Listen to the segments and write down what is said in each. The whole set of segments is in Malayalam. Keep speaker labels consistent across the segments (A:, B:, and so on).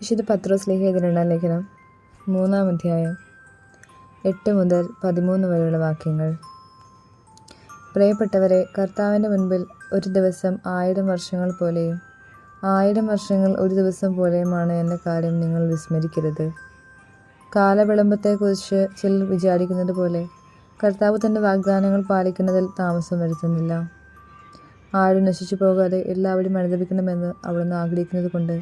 A: വിശുദ്ധ പത്രോസ് ലേഖ രണ്ടാം ലേഖനം 3-ാം അധ്യായം 8 മുതൽ 13 വരെയുള്ള വാക്യങ്ങൾ. പ്രിയപ്പെട്ടവരെ, കർത്താവിൻ്റെ മുൻപിൽ ഒരു ദിവസം 1000 വർഷങ്ങൾ പോലെയും 1000 വർഷങ്ങൾ ഒരു ദിവസം പോലെയുമാണ് എന്ന കാര്യം നിങ്ങൾ വിസ്മരിക്കരുത്. കാലവിളംബത്തെക്കുറിച്ച് ചിലർ വിചാരിക്കുന്നത് പോലെ കർത്താവ് തൻ്റെ വാഗ്ദാനങ്ങൾ പാലിക്കുന്നതിൽ താമസം വരുത്തുന്നില്ല. ആരും നശിച്ചു പോകാതെ എല്ലാവരും അനുദപിക്കണമെന്ന് അവിടുന്ന് ആഗ്രഹിക്കുന്നത് കൊണ്ട്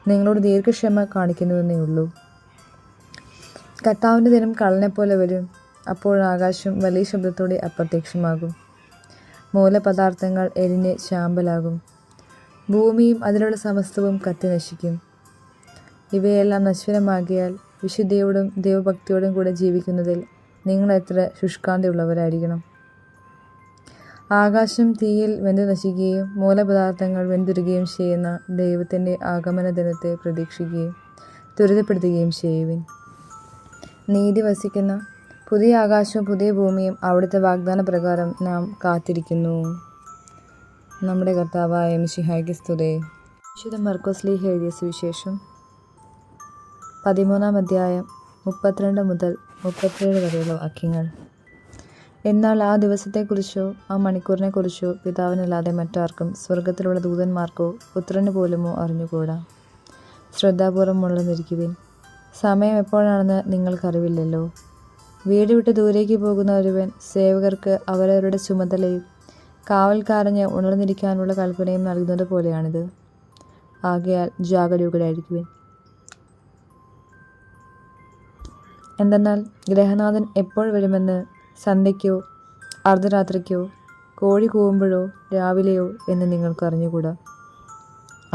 A: നിങ്ങളോട് ദീർഘക്ഷമ കാണിക്കുന്നുവെന്നേ ഉള്ളൂ. കർത്താവിൻ്റെ ദിനം കള്ളനെപ്പോലെ വരും. അപ്പോൾ ആകാശം വലിയ ശബ്ദത്തോടെ അപ്രത്യക്ഷമാകും. മൂലപദാർത്ഥങ്ങൾ എരിഞ്ഞ് ചാമ്പലാകും. ഭൂമിയും അതിലുള്ള സമസ്തവും കത്തി നശിക്കും. ഇവയെല്ലാം നശ്വരമാകിയാൽ വിശുദ്ധിയോടും ദൈവഭക്തിയോടും കൂടെ ജീവിക്കുന്നതിൽ നിങ്ങൾ എത്ര ശുഷ്കാന്തിയുള്ളവരായിരിക്കണം. ആകാശം തീയിൽ വെന്തു നശിക്കുകയും മൂലപദാർത്ഥങ്ങൾ വെന്തുരുകയും ചെയ്യുന്ന ദൈവത്തിൻ്റെ ആഗമന ദിനത്തെ പ്രതീക്ഷിക്കുകയും ത്വരിതപ്പെടുത്തുകയും ചെയ്യുവിൻ. നീതി വസിക്കുന്ന പുതിയ ആകാശവും പുതിയ ഭൂമിയും അവിടുത്തെ വാഗ്ദാന പ്രകാരം നാം കാത്തിരിക്കുന്നു. നമ്മുടെ കർത്താവായ മിശിഹായ്ക്ക് സ്തുതി. വിശുദ്ധ മർക്കോസ് ലീഹ എഴുതിയ സുവിശേഷം 13-ാം അധ്യായം 32 മുതൽ 37 വരെയുള്ള വാക്യങ്ങൾ. എന്നാൽ ആ ദിവസത്തെക്കുറിച്ചോ ആ മണിക്കൂറിനെക്കുറിച്ചോ പിതാവിനല്ലാതെ മറ്റാർക്കും സ്വർഗത്തിലുള്ള ദൂതന്മാർക്കോ പുത്രന് പോലുമോ അറിഞ്ഞുകൂടാ. ശ്രദ്ധാപൂർവം ഉണർന്നിരിക്കുവിൻ. സമയം എപ്പോഴാണെന്ന് നിങ്ങൾക്കറിവില്ലല്ലോ. വീട് വിട്ട് ദൂരേക്ക് പോകുന്ന ഒരുവൻ സേവകർക്ക് അവരവരുടെ ചുമതലയും കാവൽക്കാരന് ഉണർന്നിരിക്കാനുള്ള കൽപ്പനയും നൽകുന്നത് പോലെയാണിത്. ആകയാൽ ജാഗരൂകരായിരിക്കുവിൻ. എന്തെന്നാൽ ഗൃഹനാഥൻ എപ്പോൾ വരുമെന്ന് സന്ധ്യയ്ക്കോ അർദ്ധരാത്രിക്കോ കോഴി കൂവുമ്പോഴോ രാവിലെയോ എന്ന് നിങ്ങൾക്ക് അറിഞ്ഞുകൂടാ.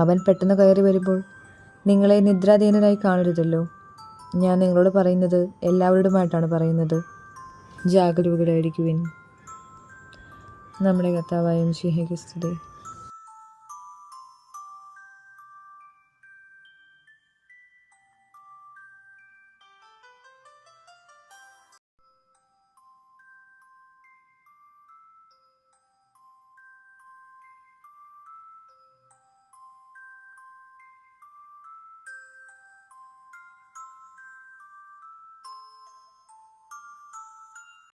A: അവൻ പെട്ടെന്ന് കയറി വരുമ്പോൾ നിങ്ങളെ നിദ്രാധീനരായി കാണരുതല്ലോ. ഞാൻ നിങ്ങളോട് പറയുന്നത് എല്ലാവരോടുമായിട്ടാണ് പറയുന്നത്. ജാഗരൂകരായിരിക്കുവിൻ. നമ്മുടെ കർത്താവായ മിശിഹായ്ക്ക് സ്തുതി.